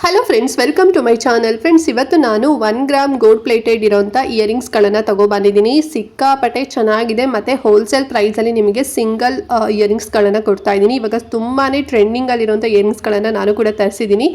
Hello friends, welcome to my channel. Friends, ಇವತ್ತು ನಾನು 1 gram gold plated ಇರೋಂಥ ಇಯರಿಂಗ್ಸ್ಗಳನ್ನು ತಗೊಬಂದಿದ್ದೀನಿ. ಸಿಕ್ಕಾಪಟ್ಟೆ ಚೆನ್ನಾಗಿದೆ ಮತ್ತು ಹೋಲ್ಸೇಲ್ ಪ್ರೈಸಲ್ಲಿ ನಿಮಗೆ ಸಿಂಗಲ್ ಇಯರಿಂಗ್ಸ್ಗಳನ್ನು ಕೊಡ್ತಾ ಇದ್ದೀನಿ. ಇವಾಗ ತುಂಬಾ ಟ್ರೆಂಡಿಂಗಲ್ಲಿರೋಂಥ ಇಯರಿಂಗ್ಸ್ಗಳನ್ನು ನಾನು ಕೂಡ ತರಿಸಿದ್ದೀನಿ.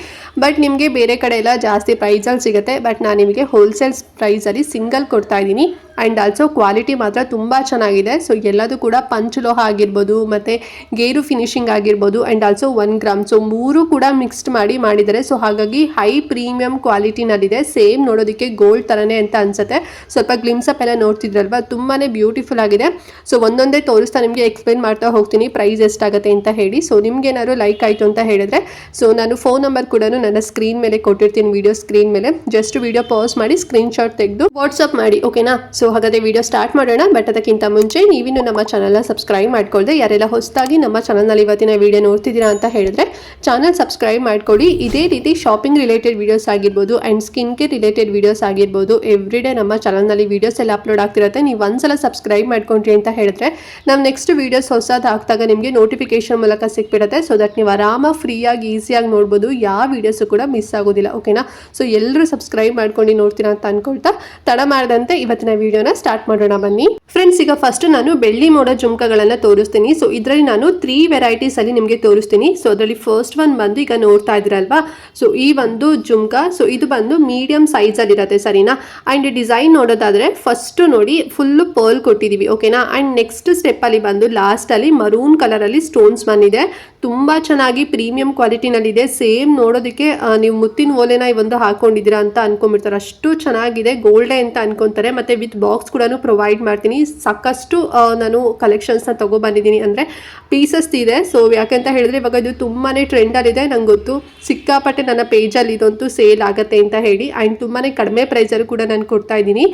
ಬಟ್ ನಿಮಗೆ ಬೇರೆ ಕಡೆ ಎಲ್ಲ ಜಾಸ್ತಿ ಪ್ರೈಸಲ್ಲಿ ಸಿಗುತ್ತೆ. ಬಟ್ ನಾನು ನಿಮಗೆ ಹೋಲ್ಸೇಲ್ ಪ್ರೈಸಲ್ಲಿ ಸಿಂಗಲ್ ಕೊಡ್ತಾ ಇದ್ದೀನಿ. ಆ್ಯಂಡ್ ಆಲ್ಸೋ ಕ್ವಾಲಿಟಿ ಮಾತ್ರ ತುಂಬ ಚೆನ್ನಾಗಿದೆ. ಸೊ ಎಲ್ಲದು ಕೂಡ ಪಂಚಲೋಹ ಆಗಿರ್ಬೋದು ಮತ್ತು ಗೇರು ಫಿನಿಶಿಂಗ್ ಆಗಿರ್ಬೋದು ಆ್ಯಂಡ್ ಆಲ್ಸೋ 1 ಗ್ರಾಮ್. ಸೊ ಮೂರು ಕೂಡ ಮಿಕ್ಸ್ಡ್ ಮಾಡಿದ್ದಾರೆ. ಸೊ ಹಾಗಾಗಿ ಹೈ ಪ್ರೀಮಿಯಂ ಕ್ವಾಲಿಟಿನಲ್ಲಿದೆ. ಸೇಮ್ ನೋಡೋದಕ್ಕೆ ಗೋಲ್ಡ್ ಥರನೇ ಅಂತ ಅನ್ಸುತ್ತೆ. ಸ್ವಲ್ಪ ಗ್ಲಿಮ್ಸ್ ಅಪ್ ಎಲ್ಲ ನೋಡ್ತಿದ್ರಲ್ವ, ತುಂಬಾ ಬ್ಯೂಟಿಫುಲ್ ಆಗಿದೆ. ಸೊ ಒಂದೊಂದೇ ತೋರಿಸ್ತಾ ನಿಮಗೆ ಎಕ್ಸ್ಪ್ಲೈನ್ ಮಾಡ್ತಾ ಹೋಗ್ತೀನಿ ಪ್ರೈಸ್ ಎಷ್ಟಾಗುತ್ತೆ ಅಂತ ಹೇಳಿ. ಸೊ ನಿಮ್ಗೆ ಏನಾದ್ರು ಲೈಕ್ ಆಯಿತು ಅಂತ ಹೇಳಿದ್ರೆ ಸೊ ನಾನು ಫೋನ್ ನಂಬರ್ ಕೂಡ ನನ್ನ ಸ್ಕ್ರೀನ್ ಮೇಲೆ ಕೊಟ್ಟಿರ್ತೀನಿ, ವಿಡಿಯೋ ಸ್ಕ್ರೀನ್ ಮೇಲೆ. ಜಸ್ಟ್ ವಿಡಿಯೋ ಪಾಸ್ ಮಾಡಿ ಸ್ಕ್ರೀನ್ಶಾಟ್ ತೆಗೆದು ವಾಟ್ಸಪ್ ಮಾಡಿ, ಓಕೆನಾ? ಸೊ ಹಾಗಾದರೆ ವಿಡಿಯೋ ಸ್ಟಾರ್ಟ್ ಮಾಡೋಣ. ಬಟ್ ಅದಕ್ಕಿಂತ ಮುಂಚೆ ನೀವಿನ್ನು ನಮ್ಮ ಚಾನಲ್ನ ಸಬ್ಸ್ಕ್ರೈಬ್ ಮಾಡ್ಕೊಳ್ಳದೆ ಯಾರೆಲ್ಲ ಹೊಸದಾಗಿ ನಮ್ಮ ಚಾನಲ್ನಲ್ಲಿ ಇವತ್ತಿನ ವಿಡಿಯೋ ನೋಡ್ತಿದ್ದೀರಾ ಅಂತ ಹೇಳಿದ್ರೆ ಚಾನಲ್ ಸಬ್ಸ್ಕ್ರೈಬ್ ಮಾಡ್ಕೊಳ್ಳಿ. ಇದೇ ರೀತಿ ಶಾಪಿಂಗ್ ರಿಲೇಟೆಡ್ ವಿಡಿಯೋಸ್ ಆಗಿರ್ಬೋದು and skin care related videos ಆಗಿರ್ಬೋದು ಎವ್ರಿಡೇ ನಮ್ಮ ಚಾನಲ್ನಲ್ಲಿ ವಿಡಿಯೋಸ್ ಎಲ್ಲ ಅಪ್ಲೋಡ್ ಆಗ್ತಿರುತ್ತೆ. ನೀವು ಒಂದ್ಸಲ ಸಬ್ಸ್ಕ್ರೈಬ್ ಮಾಡ್ಕೊಂಡ್ರಿ ಅಂತ ಹೇಳಿದ್ರೆ ನಾವು ನೆಕ್ಸ್ಟ್ ವಿಡಿಯೋಸ್ ಹೊಸದು ಹಾಕಿದಾಗ ನಿಮಗೆ ನೋಟಿಫಿಕೇಶನ್ ಮೂಲಕ ಸಿಕ್ಬಿಡುತ್ತೆ. ಸೊ ದಟ್ ನೀವು ಆರಾಮಾಗಿ ಫ್ರೀಯಾಗಿ ಈಸಿಯಾಗಿ ನೋಡ್ಬೋದು, ಯಾವ ವಿಡಿಯೋಸು ಕೂಡ ಮಿಸ್ ಆಗೋದಿಲ್ಲ, ಓಕೆನಾ? ಸೊ ಎಲ್ಲರೂ ಸಬ್ಸ್ಕ್ರೈಬ್ ಮಾಡ್ಕೊಂಡು ನೋಡ್ತೀರಾ ಅಂತ ಅನ್ಕೊಳ್ತಾ ತಡ ಮಾಡದಂತೆ ಇವತ್ತಿನ ವಿಡಿಯೋನ ಸ್ಟಾರ್ಟ್ ಮಾಡೋಣ ಬನ್ನಿ. ಫ್ರೆಂಡ್ಸ್, ಈಗ ಫಸ್ಟ್ ನಾನು ಬೆಳ್ಳಿ ಮೋಡ ಜುಮ್ಕಗಳನ್ನು ತೋರಿಸ್ತೀನಿ. ಸೊ ಇದರಲ್ಲಿ ನಾನು 3 ವೆರೈಟೀಸ್ ಅಲ್ಲಿ ನಿಮಗೆ ತೋರಿಸ್ತೀನಿ. ಸೊ ಅದರಲ್ಲಿ ಫಸ್ಟ್ ಒನ್ ಬಂದು ಈಗ ನೋಡ್ತಾ ಇದ್ರಲ್ವಾ, ಸೊ ಈ ಒಂದು ಜುಮ್ಕ. ಸೊ ಇದು ಬಂದು ಮೀಡಿಯಂ ಸೈಜ್ ಅಲ್ಲಿ ಇರುತ್ತೆ, ಸರಿನಾ? ಅಂಡ್ ಡಿಸೈನ್ ನೋಡೋದಾದ್ರೆ ಫಸ್ಟ್ ನೋಡಿ ಫುಲ್ ಪರ್ಲ್ ಕೊಟ್ಟಿದೀವಿ, ಓಕೆನಾ? ಅಂಡ್ ನೆಕ್ಸ್ಟ್ ಸ್ಟೆಪ್ ಅಲ್ಲಿ ಬಂದು ಲಾಸ್ಟ್ ಅಲ್ಲಿ ಮರೂನ್ ಕಲರ್ ಅಲ್ಲಿ ಸ್ಟೋನ್ಸ್ ಬಂದಿದೆ. ತುಂಬಾ ಚೆನ್ನಾಗಿ ಪ್ರೀಮಿಯಂ ಕ್ವಾಲಿಟಿನಲ್ಲಿದೆ. ಸೇಮ್ ನೋಡೋದಕ್ಕೆ ನೀವು ಮುತ್ತಿನ ಓಲೆನ ಒಂದು ಹಾಕೊಂಡಿದ್ದೀರಾ ಅಂತ ಅನ್ಕೊಂಡ್ಬಿಡ್ತಾರೆ, ಅಷ್ಟು ಚೆನ್ನಾಗಿದೆ. ಗೋಲ್ಡೇ ಅಂತ ಅನ್ಕೊಂತಾರೆ. ಮತ್ತೆ ವಿತ್ ಬಾಕ್ಸ್ ಕೂಡ ಪ್ರೊವೈಡ್ ಮಾಡ್ತೀನಿ. ಸಾಕಷ್ಟು ನಾನು ಕಲೆಕ್ಷನ್ಸ್ನ ತಗೊಬಂದಿದ್ದೀನಿ, ಅಂದರೆ ಪೀಸಸ್ ಇದೆ. ಸೊ ಯಾಕೆಂತ ಹೇಳಿದ್ರೆ ಇವಾಗ ಇದು ತುಂಬಾ ಟ್ರೆಂಡಲ್ಲಿದೆ. ನಂಗೆ ಗೊತ್ತು, ಸಿಕ್ಕಾಪಟ್ಟೆ ನನ್ನ ಪೇಜಲ್ಲಿ ಇದಂತೂ ಸೇಲ್ ಆಗುತ್ತೆ ಅಂತ ಹೇಳಿ. ಆ್ಯಂಡ್ ತುಂಬಾ ಕಡಿಮೆ ಪ್ರೈಸಲ್ಲಿ ಕೂಡ ನಾನು ಕೊಡ್ತಾ ಇದ್ದೀನಿ.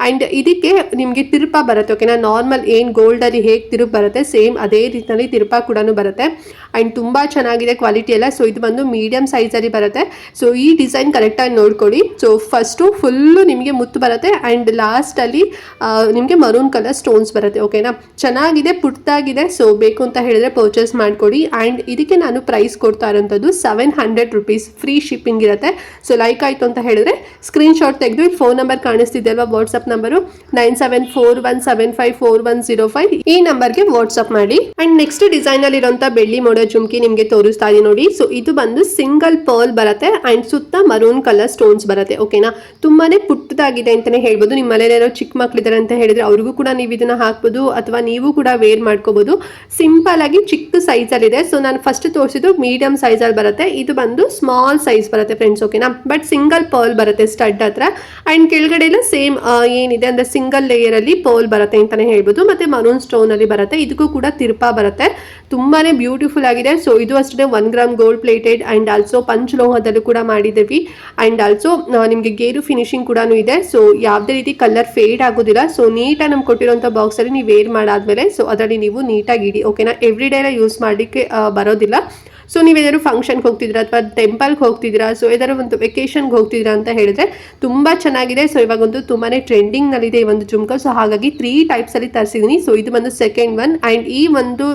ಆ್ಯಂಡ್ ಇದಕ್ಕೆ ನಿಮಗೆ ತಿರುಪ ಬರುತ್ತೆ, ಓಕೆನಾ? ನಾರ್ಮಲ್ ಏನು ಗೋಲ್ಡಲ್ಲಿ ಹೇಗೆ ತಿರುಪು ಬರುತ್ತೆ ಸೇಮ್ ಅದೇ ರೀತಿಯಲ್ಲಿ ತಿರುಪ ಕೂಡ ಬರುತ್ತೆ. ಆ್ಯಂಡ್ ತುಂಬ ಚೆನ್ನಾಗಿದೆ ಕ್ವಾಲಿಟಿ ಎಲ್ಲ. ಸೊ ಇದು ಬಂದು ಮೀಡಿಯಂ ಸೈಜಲ್ಲಿ ಬರುತ್ತೆ. ಸೊ ಈ ಡಿಸೈನ್ ಕರೆಕ್ಟಾಗಿ ನೋಡ್ಕೊಳ್ಳಿ. ಸೊ ಫಸ್ಟು ಫುಲ್ಲು ನಿಮಗೆ ಮುತ್ತು ಬರುತ್ತೆ ಆ್ಯಂಡ್ ಲಾಸ್ಟಲ್ಲಿ ನಿಮಗೆ ಮರೂನ್ ಕಲರ್ ಸ್ಟೋನ್ಸ್ ಬರುತ್ತೆ, ಓಕೆನಾ? ಚೆನ್ನಾಗಿದೆ, ಪುಟ್ಟಾಗಿದೆ. ಸೊ ಬೇಕು ಅಂತ ಹೇಳಿದ್ರೆ ಪರ್ಚೇಸ್ ಮಾಡ್ಕೊಳ್ಳಿ. ಆ್ಯಂಡ್ ಇದಕ್ಕೆ ನಾನು ಪ್ರೈಸ್ ಕೊಡ್ತಾ ಇರೋಂಥದ್ದು 700 rupees, ಫ್ರೀ ಶಿಪ್ಪಿಂಗ್ ಇರುತ್ತೆ. ಸೊ ಲೈಕ್ ಆಯಿತು ಅಂತ ಹೇಳಿದ್ರೆ ಸ್ಕ್ರೀನ್ಶಾಟ್ ತೆಗೆದು ಫೋನ್ ನಂಬರ್ ಕಾಣಿಸ್ತಿದೆ ಅಲ್ವಾ, ವಾಟ್ಸಪ್ ನಂಬರು 9741754105, ಈ ನಂಬರ್ಗೆ ವಾಟ್ಸಪ್ ಮಾಡಿ. ಆ್ಯಂಡ್ ನೆಕ್ಸ್ಟ್ ಡಿಸೈನಲ್ಲಿ ಇರೋಂಥ ಬೆಳ್ಳಿ ಮೋಡ ಜುಮ್ಕಿ ನಿಮಗೆ ತೋರಿಸ್ತಾ ಇದೀನಿ ನೋಡಿ. ಸೊ ಇದು ಬಂದು ಸಿಂಗಲ್ ಪರ್ಲ್ ಬರುತ್ತೆ ಆ್ಯಂಡ್ ಸುತ್ತ ಮರೂನ್ ಕಲರ್ ಸ್ಟೋನ್ಸ್ ಬರುತ್ತೆ, ಓಕೆನಾ? ತುಂಬಾನೇ ಪುಟ್ಟದಾಗಿದೆ ಅಂತಾನೆ ಹೇಳ್ಬೋದು. ನಿಮ್ಮ ಮನೇಲಿರೋ ಚಿಕ್ಕ ಮಕ್ಕಳಿದ್ದಾರೆ ಅಂತ ಹೇಳಿದ್ರೆ ಅವ್ರಿಗೂ ಕೂಡ ನೀವು ಇದನ್ನ ಹಾಕ್ಬೋದು, ಅಥವಾ ನೀವು ಕೂಡ ವೇರ್ ಮಾಡ್ಕೋಬಹುದು. ಸಿಂಪಲ್ ಆಗಿ ಚಿಕ್ಕ ಸೈಜ್ ಅಲ್ಲಿ ಇದೆ. ಸೊ ನಾನು ಫಸ್ಟ್ ತೋರಿಸಿದ್ದು ಮೀಡಿಯಂ ಸೈಜ್ ಅಲ್ಲಿ ಬರುತ್ತೆ. ಇದು ಬಂದು ಸ್ಮಾಲ್ ಸೈಜ್ ಬರುತ್ತೆ ಫ್ರೆಂಡ್ಸ್, ಓಕೆನಾ? ಬಟ್ ಸಿಂಗಲ್ ಪರ್ಲ್ ಬರುತ್ತೆ ಸ್ಟಡ್ ಹತ್ರ. ಅಂಡ್ ಕೆಳಗಡೆ ಎಲ್ಲ ಸೇಮ್ ಏನಿದೆ ಅಂದ್ರೆ ಸಿಂಗಲ್ ಲೇಯರ್ ಅಲ್ಲಿ ಪರ್ಲ್ ಬರುತ್ತೆ ಅಂತಾನೆ ಹೇಳ್ಬೋದು. ಮತ್ತೆ ಮರೂನ್ ಸ್ಟೋನ್ ಅಲ್ಲಿ ಬರುತ್ತೆ. ಇದಕ್ಕೂ ಕೂಡ ತಿರುಪ ಬರುತ್ತೆ. ತುಂಬಾನೇ ಬ್ಯೂಟಿಫುಲ್ ಆಗಿದೆ. ಸೊ ಇದು ಅಷ್ಟೇ 1 gram gold plated and also ಪಂಚಲೋಹದಲ್ಲೂ ಕೂಡ ಮಾಡಿದ್ದೀವಿ. ಅಂಡ್ ಆಲ್ಸೋ ನಿಮಗೆ ಗೇರು ಫಿನಿಶಿಂಗ್ ಕೂಡ ಇದೆ. ಸೊ ಯಾವುದೇ ರೀತಿ ಕಲರ್ ಫೇಡ್ ಆಗೋದಿಲ್ಲ. ಸೊ ನೀಟಾಗಿ ನಮ್ಗೆ ಕೊಟ್ಟಿರೋಂಥ ಬಾಕ್ಸಲ್ಲಿ ನೀವು ವೇರ್ ಮಾಡಾದ್ಮೇಲೆ ಸೊ ಅದರಲ್ಲಿ ನೀವು ನೀಟಾಗಿ ಇಡಿ, ಓಕೆನಾ? ಎವ್ರಿ ಡೇ ಎಲ್ಲ ಯೂಸ್ ಮಾಡಲಿಕ್ಕೆ ಬರೋದಿಲ್ಲ. ಸೊ ನೀವೇನಾದ್ರು ಫಂಕ್ಷನ್ಗೆ ಹೋಗ್ತಿದ್ದೀರಾ ಅಥವಾ ಟೆಂಪಲ್ಗೆ ಹೋಗ್ತಿದ್ದೀರಾ, ಸೊ ಏನಾದ್ರು ಒಂದು ವೆಕೇಷನ್ಗೆ ಹೋಗ್ತಿದ್ದೀರಾ ಅಂತ ಹೇಳಿದ್ರೆ ತುಂಬ ಚೆನ್ನಾಗಿದೆ. ಸೊ ಇವಾಗಂತೂ ತುಂಬಾ ಟ್ರೆಂಡಿಂಗ್ನಲ್ಲಿದೆ ಈ ಒಂದು ಜುಮ್ಕ. ಸೊ ಹಾಗಾಗಿ 3 ಟೈಪ್ಸಲ್ಲಿ ತರಿಸಿದ್ದೀನಿ. ಸೊ ಇದು ಬಂದು ಸೆಕೆಂಡ್ ಒನ್. ಆ್ಯಂಡ್ ಈ ಒಂದು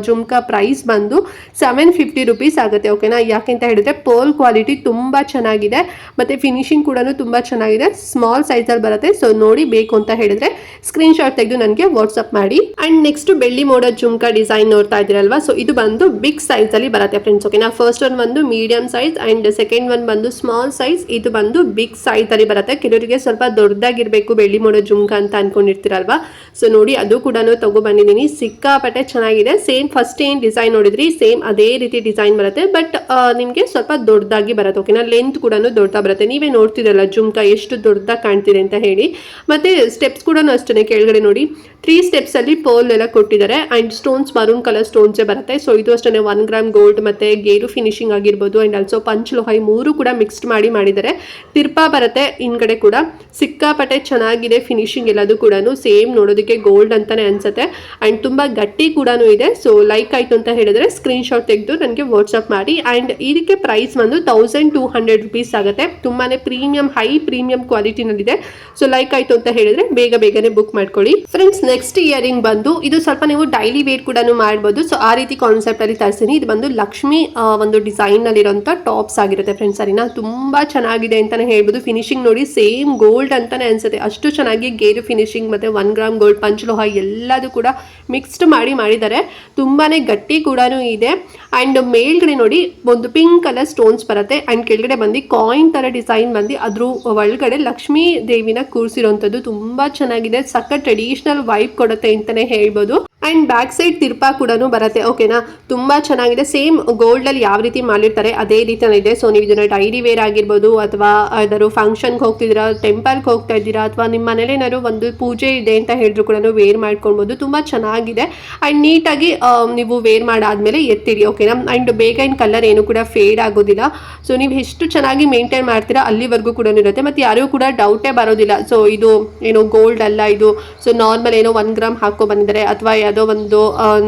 ಜುಮ್ಕ ಪ್ರೈಸ್ ಬಂದು 750 rupees ಆಗುತ್ತೆ, ಓಕೆನಾ? ಯಾಕೆಂತ ಹೇಳಿದ್ರೆ ಪರ್ಲ್ ಕ್ವಾಲಿಟಿ ತುಂಬ ಚೆನ್ನಾಗಿದೆ ಮತ್ತು ಫಿನಿಶಿಂಗ್ ಕೂಡ ತುಂಬ ಚೆನ್ನಾಗಿದೆ. ಸ್ಮಾಲ್ ಸೈಜಲ್ಲಿ ಬರುತ್ತೆ. ಸೊ ನೋಡಿ, ಬೇಕು ಅಂತ ಹೇಳಿದ್ರೆ ಸ್ಕ್ರೀನ್ಶಾಟ್ ತೆಗೆದು ನನಗೆ ವಾಟ್ಸಪ್ ಮಾಡಿ. ಆ್ಯಂಡ್ ನೆಕ್ಸ್ಟ್ ಬೆಳ್ಳಿ ಮೋಡ ಜುಮ್ಕ ಡಿಸೈನ್ ನೋಡ್ತಾ ಇದ್ದೀರಲ್ವಾ, ಸೊ ಇದು ಬಂದು ಬಿಗ್ ಸೈಜಲ್ಲಿ ಬರುತ್ತೆ ಫ್ರೆಂಡ್ಸ್, ಓಕೆನಾ? ಫಸ್ಟ್ ಒನ್ ಬಂದು medium size and second one ಬಂದು ಸ್ಮಾಲ್ ಸೈಜ್. ಇದು ಬಂದು ಬಿಗ್ ಸೈಜ್ ಅಲ್ಲಿ ಬರುತ್ತೆ. ಕೆಲವರಿಗೆ ಸ್ವಲ್ಪ ದೊಡ್ಡದಾಗಿರ್ಬೇಕು ಬೆಳ್ಳಿ ಮೋಡ ಜುಮ್ಕ ಅಂತ ಅನ್ಕೊಂಡಿರ್ತೀರಲ್ವಾ, ಸೊ ನೋಡಿ ಅದು ಕೂಡ ತಗೊಬಂದಿದ್ದೀನಿ. ಸಿಕ್ಕಾಪಟ್ಟೆ ಚೆನ್ನಾಗಿದೆ. ಸೇಮ್ ಫಸ್ಟ್ ಏನ್ ಡಿಸೈನ್ ನೋಡಿದ್ರಿ ಸೇಮ್ ಅದೇ ರೀತಿ ಡಿಸೈನ್ ಬರುತ್ತೆ. ಬಟ್ ನಿಮಗೆ ಸ್ವಲ್ಪ ದೊಡ್ಡದಾಗಿ ಬರುತ್ತೆ, ಓಕೆನಾ? ಲೆಂತ್ ಕೂಡ ದೊಡ್ಡದಾಗಿ ಬರುತ್ತೆ. ನೀವೇ ನೋಡ್ತಿರಲ್ಲ ಜುಮ್ಕ ಎಷ್ಟು ದೊಡ್ಡದಾಗಿ ಕಾಣ್ತಿದೆ ಅಂತ ಹೇಳಿ. ಮತ್ತೆ ಸ್ಟೆಪ್ಸ್ ಕೂಡ ಅಷ್ಟೇ, ಕೆಳಗಡೆ ನೋಡಿ 3 steps ಅಲ್ಲಿ ಪರ್ಲ್ ಎಲ್ಲ ಕೊಟ್ಟಿದ್ದಾರೆ. ಅಂಡ್ ಸ್ಟೋನ್ಸ್ ಮರೂನ್ ಕಲರ್ ಸ್ಟೋನ್ಸೇ ಬರುತ್ತೆ. ಸೊ ಇದು ಅಷ್ಟೇ 1 ಗ್ರಾಮ್ ಗೋಲ್ಡ್ ಮತ್ತೆ ಗೇರು ಫಿನಿಶಿಂಗ್ ಆಗಿರ್ಬೋದು ಅಂಡ್ ಆಲ್ಸೋ ಪಂಚಲೋಹ ಮೂರು ಕೂಡ ಮಿಕ್ಸ್ಡ್ ಮಾಡಿದ್ದಾರೆ. ತಿರ್ಪ ಬರುತ್ತೆ ಹಿಂದ್ಗಡೆ ಕೂಡ. ಸಿಕ್ಕಾಪಟ್ಟೆ ಚೆನ್ನಾಗಿದೆ ಫಿನಿಶಿಂಗ್ ಎಲ್ಲದು ಕೂಡ. ಸೇಮ್ ನೋಡೋದಕ್ಕೆ ಗೋಲ್ಡ್ ಅಂತಾನೆ ಅನ್ಸುತ್ತೆ. ಅಂಡ್ ತುಂಬಾ ಗಟ್ಟಿ ಕೂಡ ಇದೆ. ಸೊ ಲೈಕ್ ಆಯ್ತು ಅಂತ ಹೇಳಿದ್ರೆ ಸ್ಕ್ರೀನ್ಶಾಟ್ ತೆಗೆದು ನನಗೆ ವಾಟ್ಸಪ್ ಮಾಡಿ. ಅಂಡ್ ಇದಕ್ಕೆ ಪ್ರೈಸ್ ಬಂದು 1200 rupees ಆಗುತ್ತೆ. ತುಂಬಾನೇ ಪ್ರೀಮಿಯಂ, ಹೈ ಪ್ರೀಮಿಯಂ ಕ್ವಾಲಿಟಿನಲ್ಲಿದೆ. ಸೊ ಲೈಕ್ ಆಯ್ತು ಅಂತ ಹೇಳಿದ್ರೆ ಬೇಗನೆ ಬುಕ್ ಮಾಡ್ಕೊಳ್ಳಿ ಫ್ರೆಂಡ್ಸ್. ನೆಕ್ಸ್ಟ್ ಇಯರಿಂಗ್ ಬಂದು ಇದು ಸ್ವಲ್ಪ ನೀವು ಡೈಲಿ ವೇರ್ ಕೂಡ ಮಾಡ್ಬೋದು. ಸೊ ಆ ರೀತಿ ಕಾನ್ಸೆಪ್ಟ್ ಅಲ್ಲಿ ತರಿಸ್ತೀನಿ. ಇದು ಬಂದು ಲಕ್ಷ್ಮಿ ಒಂದು ಡಿಸೈನ್ ನಲ್ಲಿ ಇರುವಂತ ಟಾಪ್ಸ್ ಆಗಿರುತ್ತೆ ಫ್ರೆಂಡ್ಸ್. ಸರಿನಾ, ತುಂಬಾ ಚೆನ್ನಾಗಿದೆ ಅಂತಾನೆ ಹೇಳ್ಬೋದು. ಫಿನಿಶಿಂಗ್ ನೋಡಿ ಸೇಮ್ ಗೋಲ್ಡ್ ಅಂತಾನೆ ಅನ್ಸುತ್ತೆ, ಅಷ್ಟು ಚೆನ್ನಾಗಿ ಗೇರು ಫಿನಿಶಿಂಗ್ ಮತ್ತೆ 1 ಗ್ರಾಮ್ ಗೋಲ್ಡ್ ಪಂಚಲೋಹ ಎಲ್ಲದೂ ಕೂಡ ಮಿಕ್ಸ್ಡ್ ಮಾಡಿದ್ದಾರೆ. ತುಂಬಾನೇ ಗಟ್ಟಿ ಕೂಡ ಇದೆ. ಅಂಡ್ ಮೇಲ್ಗಡೆ ನೋಡಿ ಒಂದು ಪಿಂಕ್ ಕಲರ್ ಸ್ಟೋನ್ಸ್ ಬರುತ್ತೆ ಅಂಡ್ ಕೆಳಗಡೆ ಬಂದು ಕಾಯಿನ್ ತರ ಡಿಸೈನ್ ಬಂದು ಅದ್ರ ಒಳಗಡೆ ಲಕ್ಷ್ಮೀ ದೇವಿನ ಕೂರಿಸಿರುವಂತದ್ದು ತುಂಬಾ ಚೆನ್ನಾಗಿದೆ. ಸಕ್ಕ ಟ್ರೆಡಿಷನಲ್ ವೈಬ್ ಕೊಡುತ್ತೆ ಅಂತಾನೆ ಹೇಳ್ಬೋದು. ಅಂಡ್ ಬ್ಯಾಕ್ ಸೈಡ್ ತಿರ್ಪಾ ಕೂಡ ಬರುತ್ತೆ. ಓಕೆನಾ, ತುಂಬಾ ಚೆನ್ನಾಗಿದೆ. ಸೇಮ್ ಗೋಲ್ಡ್ ಅಲ್ಲಿ ಯಾವ ರೀತಿ ಮಾಡಿರ್ತಾರೆ ಅದೇ ರೀತಿ ಇದೆ. ಸೊ ನೀವು ಇದನ್ನ ಡೈಲಿ ವೇರ್ ಆಗಿರ್ಬೋದು, ಅಥವಾ ಯಾವ್ದಾದ್ರು ಫಂಕ್ಷನ್ಗೆ ಹೋಗ್ತಿದ್ದೀರಾ, ಟೆಂಪಲ್ಗೆ ಹೋಗ್ತಾ ಇದ್ದೀರಾ, ಅಥವಾ ನಿಮ್ಮ ಮನೇಲಿ ಏನಾದ್ರು ಒಂದು ಪೂಜೆ ಇದೆ ಅಂತ ಹೇಳಿದ್ರು ಕೂಡ ವೇರ್ ಮಾಡ್ಕೊಳ್ಬೋದು. ತುಂಬಾ ಚೆನ್ನಾಗಿದೆ ಅಂಡ್ ನೀಟಾಗಿ ನೀವು ವೇರ್ ಮಾಡಾದ್ಮೇಲೆ ಎತ್ತಿಡಿ. ಓಕೆನಾ, ಅಂಡ್ ಬೇಗ ಇನ್ ಕಲರ್ ಏನು ಕೂಡ ಫೇಡ್ ಆಗೋದಿಲ್ಲ. ಸೊ ನೀವು ಎಷ್ಟು ಚೆನ್ನಾಗಿ ಮೇಂಟೈನ್ ಮಾಡ್ತೀರಾ ಅಲ್ಲಿವರೆಗೂ ಕೂಡ ಇರುತ್ತೆ. ಮತ್ತೆ ಯಾರಿಗೂ ಕೂಡ ಡೌಟೇ ಬರೋದಿಲ್ಲ. ಸೊ ಇದು ಏನು ಗೋಲ್ಡ್ ಅಲ್ಲ, ಇದು ಸೊ ನಾರ್ಮಲ್ ಏನೋ 1 ಗ್ರಾಮ್ ಹಾಕೋ ಬಂದಿದ್ದಾರೆ ಅಥವಾ ಯಾವುದೋ ಒಂದು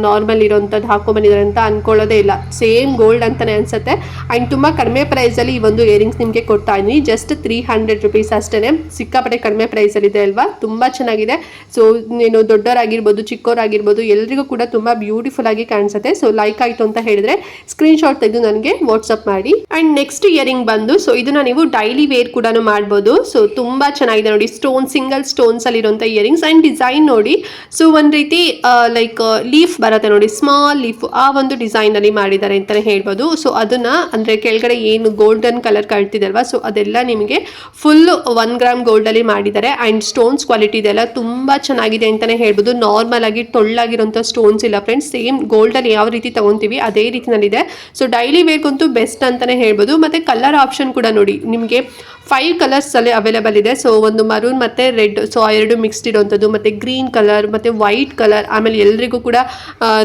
ನಾರ್ಮಲ್ ಇರೋಂಥದ್ದು ಹಾಕೋ ಬಂದಿದ್ದಾರೆ ಅಂತ ಅನ್ಕೊಳ್ಳೋದೇ ಇಲ್ಲ. ಸೇಮ್ ಗೋಲ್ಡ್ ಅಂತಾನೆ ಅನ್ಸುತ್ತೆ. ಅಂಡ್ ತುಂಬಾ ಕಡಿಮೆ ಪ್ರೈಸ್ ಅಲ್ಲಿ ಈ ಒಂದು ಇಯರಿಂಗ್ಸ್ ನಿಮಗೆ ಕೊಡ್ತಾ ಇದೀನಿ. ಜಸ್ಟ್ 300 rupees ಅಷ್ಟೇ. ಸಿಕ್ಕಾಪಟ್ಟೆ ಕಡಿಮೆ ಪ್ರೈಸ್ ಅಲ್ಲಿ ಇದೆ ಅಲ್ವಾ, ತುಂಬಾ ಚೆನ್ನಾಗಿದೆ. ಸೊ ಏನು ದೊಡ್ಡವರಾಗಿರ್ಬೋದು ಚಿಕ್ಕವರಾಗಿರ್ಬೋದು ಎಲ್ರಿಗೂ ಕೂಡ ತುಂಬಾ ಬ್ಯೂಟಿಫುಲ್ ಆಗಿ ಕಾಣಿಸುತ್ತೆ. ಸೊ ಲೈಕ್ ಆಯ್ತು ಅಂತ ಹೇಳಿದ್ರೆ ಸ್ಕ್ರೀನ್ ಶಾಟ್ ತೆಗೆದು ನನಗೆ ವಾಟ್ಸ್ಆಪ್ ಮಾಡಿ. ಅಂಡ್ ನೆಕ್ಸ್ಟ್ ಇಯರಿಂಗ್ ಬಂದು ಸೊ ಇದನ್ನ ನೀವು ಡೈಲಿ ವೇರ್ ಕೂಡ ಮಾಡ್ಬೋದು. ಸೊ ತುಂಬಾ ಚೆನ್ನಾಗಿದೆ ನೋಡಿ, ಸ್ಟೋನ್ ಸಿಂಗಲ್ ಸ್ಟೋನ್ಸ್ ಅಲ್ಲಿ ಇರುವಂತ ಇಯರಿಂಗ್ಸ್ ಅಂಡ್ ಡಿಸೈನ್ ನೋಡಿ. ಸೊ ಒಂದ್ ರೀತಿ ಲೈಕ್ ಲೀಫ್ ಬರುತ್ತೆ ನೋಡಿ, ಸ್ಮಾಲ್ ಲೀಫ್, ಆ ಒಂದು ಡಿಸೈನ್ ಅಲ್ಲಿ ಮಾಡಿದ್ದಾರೆ ಅಂತಾನೆ ಹೇಳ್ಬೋದು. ಸೊ ಅದನ್ನ ಅಂದ್ರೆ ಕೆಳಗಡೆ ಏನು ಗೋಲ್ಡನ್ ಕಲರ್ ಕಳ್ತಿದಲ್ವಾ, ಸೊ ಅದೆಲ್ಲ ನಿಮಗೆ ಫುಲ್ 1 ಗ್ರಾಮ್ ಗೋಲ್ಡ್ ಅಲ್ಲಿ ಮಾಡಿದ್ದಾರೆ. ಅಂಡ್ ಸ್ಟೋನ್ಸ್ ಕ್ವಾಲಿಟಿ ಇದೆಲ್ಲ ತುಂಬಾ ಚೆನ್ನಾಗಿದೆ ಅಂತಾನೆ ಹೇಳ್ಬೋದು. ನಾರ್ಮಲ್ ಆಗಿ ಟೊಳ್ಳಾಗಿರುವಂತ ಸ್ಟೋನ್ಸ್ ಇಲ್ಲ ಫ್ರೆಂಡ್ಸ್, ಸೇಮ್ ಗೋಲ್ಡ್ ಅಲ್ಲಿ ಯಾವ ರೀತಿ ತಗೊಂತೀವಿ ಅದೇ ರೀತಿನಲ್ಲಿದೆ. ಸೊ ಡೈಲಿ ವೇರ್ಗಂತೂ ಬೆಸ್ಟ್ ಅಂತಾನೆ ಹೇಳ್ಬೋದು. ಮತ್ತೆ ಕಲರ್ ಆಪ್ಷನ್ ಕೂಡ ನೋಡಿ, ನಿಮಗೆ 5 ಕಲರ್ಸ್ ಅಲ್ಲಿ ಅವೈಲೇಬಲ್ ಇದೆ. ಸೊ ಒಂದು ಮರೂನ್ ಮತ್ತೆ ರೆಡ್, ಸೊ ಆ ಎರಡು ಮಿಕ್ಸ್ಡ್ ಇರುವಂಥದ್ದು, ಮತ್ತೆ ಗ್ರೀನ್ ಕಲರ್ ಮತ್ತೆ ವೈಟ್ ಕಲರ್, ಆಮೇಲೆ ಎಲ್ರಿಗೂ ಕೂಡ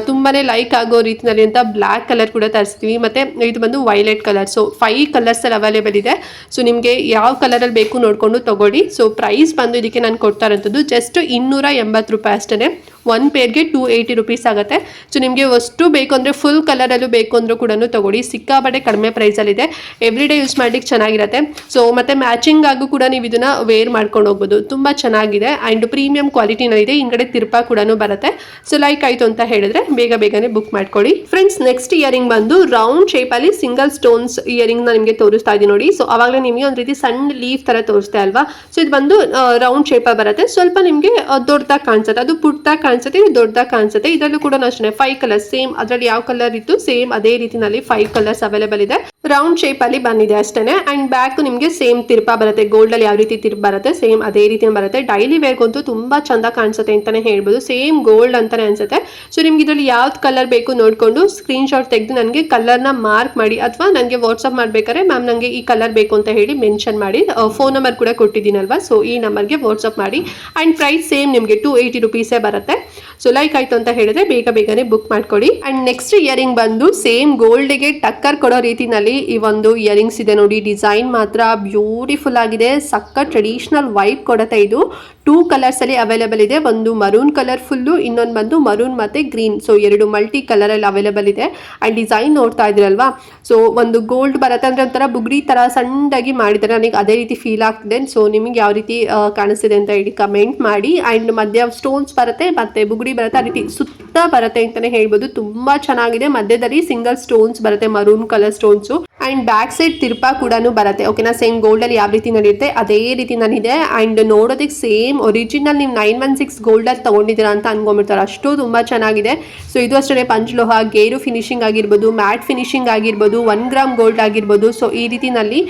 ತುಂಬಾನೇ ಲೈಕ್ ಆಗೋ ರೀತಿಯಲ್ಲಿ ಅಂತ ಬ್ಲ್ಯಾಕ್ ಕಲರ್ ಕೂಡ ತರಿಸ್ತೀವಿ. ಮತ್ತೆ ಇದು ಬಂದು ವೈಲೆಟ್ ಕಲರ್. ಸೊ 5 ಕಲರ್ಸ್ ಅಲ್ಲಿ ಅವೈಲೇಬಲ್ ಇದೆ. ಸೊ ನಿಮಗೆ ಯಾವ ಕಲರ್ ಅಲ್ಲಿ ಬೇಕು ನೋಡ್ಕೊಂಡು ತಗೊಳ್ಳಿ. ಸೊ ಪ್ರೈಸ್ ಬಂದು ಇದಕ್ಕೆ ನಾನು ಕೊಡ್ತಾ ಇರೋಂಥದ್ದು ಜಸ್ಟ್ 280 ರೂಪಾಯಿ ಅಷ್ಟೇ. 1 ಪೇರ್ಗೆ 280 rupees ಆಗುತ್ತೆ. ಸೊ ನಿಮಗೆ ಅಷ್ಟು ಬೇಕು ಅಂದರೆ ಫುಲ್ ಕಲರಲ್ಲೂ ಬೇಕು ಅಂದರೂ ಕೂಡ ತಗೊಳ್ಳಿ. ಸಿಕ್ಕಾಪಟ್ಟೆ ಕಡಿಮೆ ಪ್ರೈಸಲ್ಲಿದೆ. ಎವ್ರಿ ಡೇ ಯೂಸ್ ಮಾಡ್ಲಿಕ್ಕೆ ಚೆನ್ನಾಗಿರುತ್ತೆ. ಸೊ ಮತ್ತು ಮ್ಯಾಚಿಂಗ್ ಆಗು ಕೂಡ ನೀವು ಇದನ್ನು ವೇರ್ ಮಾಡ್ಕೊಂಡು ಹೋಗ್ಬೋದು. ತುಂಬ ಚೆನ್ನಾಗಿದೆ ಆ್ಯಂಡ್ ಪ್ರೀಮಿಯಂ ಕ್ವಾಲಿಟಿನಲ್ಲಿದೆ. ಹಿಂಗಡೆ ತಿರ್ಪಾ ಕೂಡ ಬರುತ್ತೆ. ಸೊ ಲೈಕ್ ಆಯಿತು ಅಂತ ಹೇಳಿದ್ರೆ ಬೇಗನೆ ಬುಕ್ ಮಾಡ್ಕೊಳ್ಳಿ ಫ್ರೆಂಡ್ಸ್. ನೆಕ್ಸ್ಟ್ ಇಯರಿಂಗ್ ಬಂದು ರೌಂಡ್ ಶೇಪಲ್ಲಿ ಸಿಂಗಲ್ ಸ್ಟೋನ್ಸ್ ಇಯರಿಂಗ್ನ ನಿಮಗೆ ತೋರಿಸ್ತಾ ಇದ್ದೀನಿ ನೋಡಿ. ಸೊ ಆವಾಗಲೇ ನಿಮಗೆ ಒಂದು ರೀತಿ ಸಣ್ಣ ಲೀಫ್ ಥರ ತೋರಿಸ್ತಾ ಅಲ್ವಾ. ಸೊ ಇದು ಬಂದು ರೌಂಡ್ ಶೇಪಲ್ಲಿ ಬರುತ್ತೆ. ಸ್ವಲ್ಪ ನಿಮಗೆ ದೊಡ್ಡದಾಗಿ ಕಾಣಿಸುತ್ತೆ, ಅದು ಪುಟ್ಟದಾಗಿ ಕಾಣಿಸುತ್ತೆ, ಇದು ದೊಡ್ಡದಾಗಿ ಕಾಣಿಸುತ್ತೆ. ಇದರಲ್ಲೂ ಕೂಡ ಅಷ್ಟೇ 5 ಕಲರ್ಸ್ ಸೇಮ್, ಅದರಲ್ಲಿ ಯಾವ ಕಲರ್ ಇತ್ತು ಸೇಮ್ ಅದೇ ರೀತಿನಲ್ಲಿ 5 ಕಲರ್ಸ್ ಅವೈಲೇಬಲ್ ಇದೆ. ರೌಂಡ್ ಶೇಪ್ ಅಲ್ಲಿ ಬಂದಿದೆ ಅಷ್ಟೇ. ಅಂಡ್ ಬ್ಯಾಕ್ ನಿಮಗೆ ಸೇಮ್ ತಿರ್ಪಾ ಬರುತ್ತೆ, ಗೋಲ್ಡ್ ಅಲ್ಲಿ ಯಾವ ರೀತಿ ತಿರ್ಪ್ ಬರುತ್ತೆ ಸೇಮ್ ಅದೇ ರೀತಿ ಬರುತ್ತೆ. ಡೈಲಿ ವೇರ್ಗಂತೂ ತುಂಬಾ ಚಂದ ಕಾಣಿಸುತ್ತೆ ಅಂತಾನೆ ಹೇಳ್ಬೋದು. ಸೇಮ್ ಗೋಲ್ಡ್ ಅಂತಾನೆ ಅನ್ಸುತ್ತೆ. ಸೊ ನಿಮ್ಗೆ ಇದರಲ್ಲಿ ಯಾವ್ದು ಕಲರ್ ಬೇಕು ನೋಡ್ಕೊಂಡು ಸ್ಕ್ರೀನ್ ಶಾಟ್ ತೆಗೆದು ನನಗೆ ಕಲರ್ನ ಮಾರ್ಕ್ ಮಾಡಿ, ಅಥವಾ ನನಗೆ ವಾಟ್ಸ್ಆಪ್ ಮಾಡ್ಬೇಕಾದ್ರೆ ಮ್ಯಾಮ್ ನನಗೆ ಈ ಕಲರ್ ಬೇಕು ಅಂತ ಹೇಳಿ ಮೆನ್ಷನ್ ಮಾಡಿ. ಫೋನ್ ನಂಬರ್ ಕೂಡ ಕೊಟ್ಟಿದ್ದೀನಲ್ವಾ, ಸೊ ಈ ನಂಬರ್ಗೆ ವಾಟ್ಸ್ಆಪ್ ಮಾಡಿ. ಅಂಡ್ ಪ್ರೈಸ್ ಸೇಮ್ ನಿಮಗೆ 280 rupees ಬರುತ್ತೆ. ಸೊ ಲೈಕ್ ಆಯ್ತು ಅಂತ ಹೇಳಿದ್ರೆ ಬೇಗನೆ ಬುಕ್ ಮಾಡ್ಕೊಳ್ಳಿ. ಅಂಡ್ ನೆಕ್ಸ್ಟ್ ಇಯರಿಂಗ್ ಬಂದು ಸೇಮ್ ಗೋಲ್ಡ್ಗೆ ಟಕ್ಕರ್ ಕೊಡೋ ರೀತಿನಲ್ಲಿ ಈ ಒಂದು ಇಯರಿಂಗ್ಸ್ ಇದೆ ನೋಡಿ. ಡಿಸೈನ್ ಮಾತ್ರ ಬ್ಯೂಟಿಫುಲ್ ಆಗಿದೆ, ಸಕ್ಕ ಟ್ರೆಡಿಷನಲ್ ವೈಬ್ ಕೊಡುತ್ತೆ. ಇದು 2 ಕಲರ್ಸ್ ಅಲ್ಲಿ ಅವೈಲೇಬಲ್ ಇದೆ. ಒಂದು ಮರೂನ್ ಕಲರ್ ಫುಲ್ಲು, ಇನ್ನೊಂದು ಬಂದು ಮರೂನ್ ಮತ್ತೆ ಗ್ರೀನ್. ಸೊ 2 ಮಲ್ಟಿ ಕಲರ್ ಅಲ್ಲಿ ಅವೈಲೇಬಲ್ ಇದೆ. ಅಂಡ್ ಡಿಸೈನ್ ನೋಡ್ತಾ ಇದ್ರಲ್ವಾ, ಸೊ ಒಂದು ಗೋಲ್ಡ್ ಬರುತ್ತೆ ಅಂದ್ರೆ ಒಂಥರ ಬುಗ್ರಿ ತರ ಸಣ್ಣದಾಗಿ ಮಾಡಿದ್ದಾರೆ. ನನಗೆ ಅದೇ ರೀತಿ ಫೀಲ್ ಆಗ್ತಿದೆ. ಸೊ ನಿಮಗೆ ಯಾವ ರೀತಿ ಕಾಣಿಸ್ತಿದೆ ಅಂತ ಹೇಳಿ ಕಮೆಂಟ್ ಮಾಡಿ. ಅಂಡ್ ಮಧ್ಯ ಸ್ಟೋನ್ಸ್ ಬರುತ್ತೆ ಮತ್ತೆ ಬುಗ್ರಿ ಬರುತ್ತೆ, ಆ ರೀತಿ ಸುತ್ತ ಬರುತ್ತೆ ಅಂತಾನೆ ಹೇಳ್ಬೋದು. ತುಂಬಾ ಚೆನ್ನಾಗಿದೆ. ಮಧ್ಯದಲ್ಲಿ ಸಿಂಗಲ್ ಸ್ಟೋನ್ಸ್ ಬರುತ್ತೆ, maroon colour stones. And back side ತಿರ್ಪಾ ಕೂಡ ಬರುತ್ತೆ. ಓಕೆನಾ, ಸೇಮ್ ಗೋಲ್ಡ್ ಅಲ್ಲಿ ಯಾವ ರೀತಿ ನಡೆಯುತ್ತೆ ಅದೇ ರೀತಿ ನಲ್ಲಿದೆ. ಅಂಡ್ ನೋಡೋದಕ್ಕೆ ಸೇಮ್ ಒರಿಜಿನಲ್ ನೀವು 916 ಗೋಲ್ಡ್ ಅಲ್ಲಿ ತಗೊಂಡಿದ್ದೀರಾ ಅಂತ ಅನ್ಕೊಂಡ್ಬಿಡ್ತಾರೆ, ಅಷ್ಟು ತುಂಬಾ ಚೆನ್ನಾಗಿದೆ. ಸೊ ಇದು ಅಷ್ಟೇ ಪಂಚಲೋಹ, ಗೇರು ಫಿನಿಶಿಂಗ್ ಆಗಿರ್ಬೋದು, ಮ್ಯಾಟ್ ಫಿನಿಶಿಂಗ್ ಆಗಿರ್ಬೋದು, 1 ಗ್ರಾಮ್ ಗೋಲ್ಡ್ ಆಗಿರ್ಬೋದು. ಸೊ ಈ ರೀತಿನಲ್ಲಿ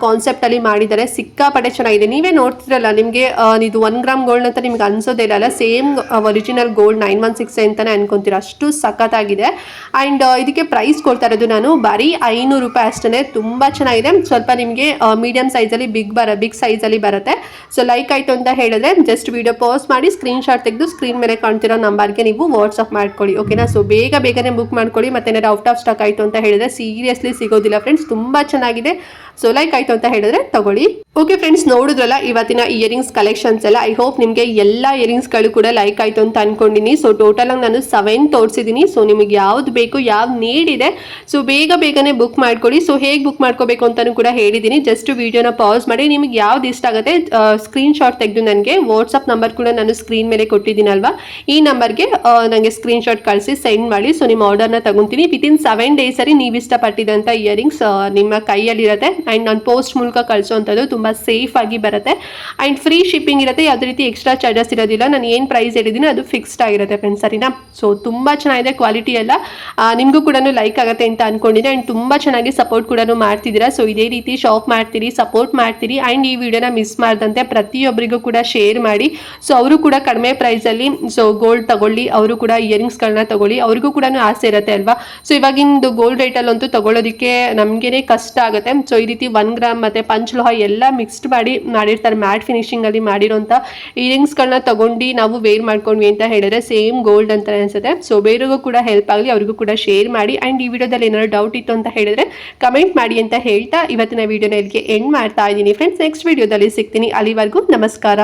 ಕಾನ್ಸೆಪ್ಟ್ ಅಲ್ಲಿ ಮಾಡಿದ್ದಾರೆ. ಸಿಕ್ಕಾಪಟ್ಟೆ ಚೆನ್ನಾಗಿದೆ. ನೀವೇ ನೋಡ್ತಿರಲ್ಲ, ನಿಮಗೆ ಇದು 1 ಗ್ರಾಮ್ ಗೋಲ್ಡ್ ಅಂತ ನಿಮ್ಗೆ ಅನ್ಸೋದೇ ಇಲ್ಲ, ಸೇಮ್ ಒರಿಜಿನಲ್ ಗೋಲ್ಡ್ 916 ಅಂತಾನೆ ಅನ್ಕೊಂತೀರಾ, ಅಷ್ಟು ಸಖತ್ತಾಗಿದೆ. ಅಂಡ್ ಇದಕ್ಕೆ ಪ್ರೈಸ್ ಕೊಡ್ತಾ ಇರೋದು ನಾನು ಬರೀ 500 ರೂಪಾಯಿ ಅಷ್ಟೇ. ತುಂಬಾ ಚೆನ್ನಾಗಿದೆ. ಸ್ವಲ್ಪ ನಿಮಗೆ ಮೀಡಿಯಂ ಸೈಜಲ್ಲಿ ಬಿಗ್ ಸೈಜಲ್ಲಿ ಬರುತ್ತೆ. ಸೊ ಲೈಕ್ ಆಯ್ತು ಅಂತ ಹೇಳಿದ್ರೆ ಜಸ್ಟ್ ವಿಡಿಯೋ ಪಾಸ್ ಮಾಡಿ ಸ್ಕ್ರೀನ್ ಶಾಟ್ ತೆಗೆದು ಸ್ಕ್ರೀನ್ ಮೇಲೆ ಕಾಣ್ತಿರೋ ನಂಬರ್ಗೆ ನೀವು ವಾಟ್ಸ್ಆಪ್ ಮಾಡ್ಕೊಳ್ಳಿ. ಓಕೆನಾ, ಸೊ ಬೇಗನೆ ಬುಕ್ ಮಾಡ್ಕೊಳ್ಳಿ. ಮತ್ತೆ ಏನಾದ್ರು ಔಟ್ ಆಫ್ ಸ್ಟಾಕ್ ಆಯಿತು ಅಂತ ಹೇಳಿದ್ರೆ ಸೀರಿಯಸ್ಲಿ ಸಿಗೋದಿಲ್ಲ ಫ್ರೆಂಡ್ಸ್. ತುಂಬಾ ಚೆನ್ನಾಗಿದೆ. ಸೊ ಲೈಕ್ ಆಯ್ತು ಅಂತ ಹೇಳಿದ್ರೆ ತಗೊಳ್ಳಿ. ಓಕೆ ಫ್ರೆಂಡ್ಸ್, ನೋಡಿದ್ರಲ್ಲ ಇವತ್ತಿನ ಇಯರಿಂಗ್ಸ್ ಕಲೆಕ್ಷನ್ಸ್ ಎಲ್ಲ. ಐ ಹೋಪ್ ನಿಮಗೆ ಎಲ್ಲ ಇಯರಿಂಗ್ಸ್ಗಳು ಕೂಡ ಲೈಕ್ ಆಯಿತು ಅಂತ ಅನ್ಕೊಂಡಿನಿ. ಸೊ ಟೋಟಲಾಗಿ ನಾನು 7 ತೋರಿಸಿದ್ದೀನಿ. ಸೊ ನಿಮಗೆ ಯಾವ್ದು ಬೇಕು, ಯಾವ್ದು ನೀಡ್ ಇದೆ, ಸೊ ಬೇಗನೆ ಬುಕ್ ಮಾಡ್ಕೊಳ್ಳಿ. ಸೊ ಹೇಗೆ ಬುಕ್ ಮಾಡ್ಕೋಬೇಕು ಅಂತಲೂ ಕೂಡ ಹೇಳಿದ್ದೀನಿ. ಜಸ್ಟ್ ವಿಡಿಯೋನ ಪಾಸ್ ಮಾಡಿ ನಿಮಗೆ ಯಾವ್ದು ಇಷ್ಟ ಆಗುತ್ತೆ ಸ್ಕ್ರೀನ್ ಶಾಟ್ ತೆಗೆದು ನನಗೆ ವಾಟ್ಸಪ್ ನಂಬರ್ ಕೂಡ ನಾನು ಸ್ಕ್ರೀನ್ ಮೇಲೆ ಕೊಟ್ಟಿದ್ದೀನಲ್ವಾ, ಈ ನಂಬರ್ಗೆ ನನಗೆ ಸ್ಕ್ರೀನ್ ಶಾಟ್ ಕಳಿಸಿ ಸೆಂಡ್ ಮಾಡಿ. ಸೊ ನಿಮ್ಮ ಆರ್ಡರ್ನ ತಗೊತೀನಿ. ವಿತಿನ್ 7 ಡೇಸಲ್ಲಿ ನೀವು ಇಷ್ಟಪಟ್ಟಿದ್ದಂಥ ಇಯರಿಂಗ್ಸ್ ನಿಮ್ಮ ಕೈಯಲ್ಲಿರುತ್ತೆ. ಆ್ಯಂಡ್ ನಾನು ಪೋಸ್ಟ್ ಮೂಲಕ ಕಳಿಸೋವಂಥದ್ದು ತುಂಬ ಸೇಫ್ ಆಗಿ ಬರುತ್ತೆ. ಆ್ಯಂಡ್ ಫ್ರೀ ಶಿಪ್ಪಿಂಗ್ ಇರುತ್ತೆ. ಯಾವುದೇ ರೀತಿ ಎಕ್ಸ್ಟ್ರಾ ಚಾರ್ಜಸ್ ಇರೋದಿಲ್ಲ. ನಾನು ಏನು ಪ್ರೈಸ್ ಹೇಳಿದ್ದೀನಿ ಅದು ಫಿಕ್ಸ್ಡ್ ಆಗಿರುತ್ತೆ ಫ್ರೆಂಡ್ಸ್, ಸರಿನಾ? ಸೊ ತುಂಬ ಚೆನ್ನಾಗಿದೆ ಕ್ವಾಲಿಟಿ ಎಲ್ಲ. ನಿಮಗೂ ಕೂಡ ಲೈಕ್ ಆಗುತ್ತೆ ಅಂತ ಅಂದ್ಕೊಂಡಿದ್ದೆ. ಆ್ಯಂಡ್ ತುಂಬ ಚೆನ್ನಾಗಿ ಸಪೋರ್ಟ್ ಕೂಡ ಮಾಡ್ತಿದ್ದೀರಾ. ಸೊ ಇದೇ ರೀತಿ ಶಾಪ್ ಮಾಡ್ತೀರಿ, ಸಪೋರ್ಟ್ ಮಾಡ್ತೀರಿ. ಆ್ಯಂಡ್ ಈ ವಿಡಿಯೋನ ಮಿಸ್ ಮಾಡ್ದಂತೆ ಪ್ರತಿಯೊಬ್ಬರಿಗೂ ಕೂಡ ಶೇರ್ ಮಾಡಿ. ಸೊ ಅವರು ಕೂಡ ಕಡಿಮೆ ಪ್ರೈಸಲ್ಲಿ ಸೊ ಗೋಲ್ಡ್ ತಗೊಳ್ಳಿ, ಅವರು ಕೂಡ ಇಯರಿಂಗ್ಸ್ಗಳನ್ನ ತಗೊಳ್ಳಿ. ಅವ್ರಿಗೂ ಕೂಡ ಆಸೆ ಇರುತ್ತೆ ಅಲ್ವಾ. ಸೊ ಇವಾಗಿಂದು ಗೋಲ್ಡ್ ರೇಟಲ್ಲಂತೂ ತಗೊಳ್ಳೋದಕ್ಕೆ ನಮಗೇನೆ ಕಷ್ಟ ಆಗುತ್ತೆ. ಸೊ ಈ ರೀತಿ 1 ಗ್ರಾಮ್ ಮತ್ತು ಪಂಚಲೋಹ ಎಲ್ಲ ಮಿಕ್ಸ್ಡ್ ಮಾಡಿರ್ತಾರೆ. ಮ್ಯಾಟ್ ಫಿನಿಶಿಂಗಲ್ಲಿ ಮಾಡಿರೋಂಥ ಇಯರಿಂಗ್ಸ್ಗಳನ್ನ ತಗೊಂಡು ನಾವು ವೇರ್ ಮಾಡ್ಕೊಂಡ್ವಿ ಅಂತ ಹೇಳಿದ್ರೆ ಸೇಮ್ ಗೋಲ್ಡ್ ಅಂತ ಅನಿಸುತ್ತೆ. ಸೊ ಬೇರೆಗೂ ಕೂಡ ಹೆಲ್ಪ್ ಆಗಲಿ, ಅವರಿಗೂ ಕೂಡ ಶೇರ್ ಮಾಡಿ. ಆ್ಯಂಡ್ ಈ ವಿಡಿಯೋದಲ್ಲಿ ಏನಾದ್ರು ಡೌಟ್ ಇತ್ತು ಅಂತ ಹೇಳಿದ್ರೆ ಕಮೆಂಟ್ ಮಾಡಿ ಅಂತ ಹೇಳ್ತಾ ಇವತ್ತಿನ ವಿಡಿಯೋನ ಇಲ್ಲಿಗೆ ಎಂಡ್ ಮಾಡ್ತಾ ಇದ್ದೀನಿ ಫ್ರೆಂಡ್ಸ್. ನೆಕ್ಸ್ಟ್ ವಿಡಿಯೋದಲ್ಲಿ ಸಿಗ್ತೀನಿ. ಅಲ್ಲಿವರೆಗೂ ನಮಸ್ಕಾರ.